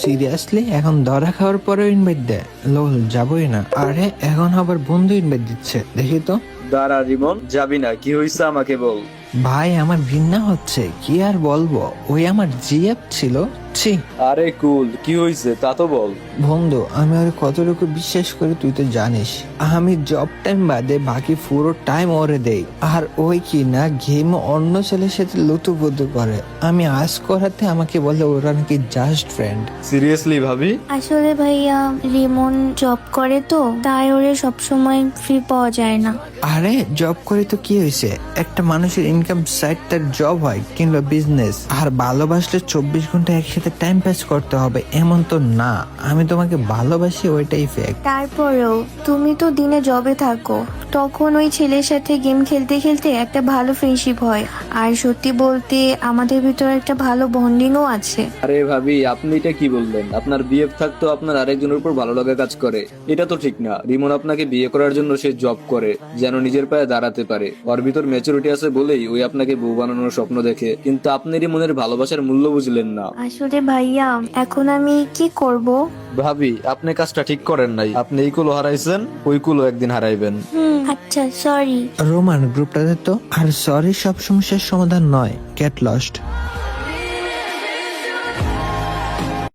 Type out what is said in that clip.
Seriously এখন ধরা খাওয়ার পরেও ইনভাইট দেয়? লোল যাবোই না। আরে এখন আবার বন্ধু ইনভাইট দিচ্ছে, দেখি তো। দাঁড়া রিমন, যাবি না? কি হয়েছে আমাকে বল। ভাই আমার ঘৃণা হচ্ছে, কি আর বলবো, ওই আমার জিএফ ছিল। ছি। আরে কুল, কি হয়েছে তা তো বল। বন্ধু আমি ওর কতটুকু বিশ্বাস করি তুই তো জানিস। আমি জব টাইম বাদে বাকি পুরো টাইম ওরে দেই, আর ওই কি না গেম অন্য ছেলের সাথে লুতুপুতু করে। আমি আজ করাতে আমাকে বলে ওরা নাকি জাস্ট ফ্রেন্ড। সিরিয়াসলি ভাবি? আসলে ভাইয়া রিমন জব করে তো, তাই ওরে সবসময় ফ্রি পাওয়া যায় না। আরে জব করে তো কি হয়েছে, একটা মানুষের ইনকাম সাইড তার জব হয় কিংবা বিজনেস। আর ভালোবাসলে 24 ঘন্টা একসাথে টাইম পাস করতে হবে এমন তো না। আমি তোমাকে ভালোবাসি, ওইটাই ফ্যাক্ট। তারপরেও তুমি তো দিনে জবে থাকো, তখন ওই ছেলের সাথে গেম খেলতে খেলতে একটা ভালো ফ্রেন্ডশিপ হয়। আর সত্যি বলতে আমাদের ভিতরে একটা ভালো বন্ডিংও আছে। আরে ভাবি, আপনি এটা কি বললেন? আপনার বিয়ে থাকতো আপনার আরেকজনের উপর ভালো লাগা কাজ করে, এটা তো ঠিক না। রিমন আপনাকে বিয়ে করার জন্য সে জব করে যেন নিজের পায়ে দাঁড়াতে পারে। ওর ভিতর ম্যাচুরিটি আছে বলেই ওই আপনাকে বউ বানানোর স্বপ্ন দেখে, কিন্তু আপনি রিমনের ভালোবাসার মূল্য বুঝলেন না। আসলে ভাইয়া এখন আমি কি করব? ভাবি আপনি কাজটা ঠিক করেন নাই। আপনি এই কুলো হারাইছেন, ওই কুলো একদিন হারাইবেন। আচ্ছা সরি। রোমান গ্রুপটাতে তো। আর সরি সব সমস্যার সমাধান নয়, গেট লস্ট।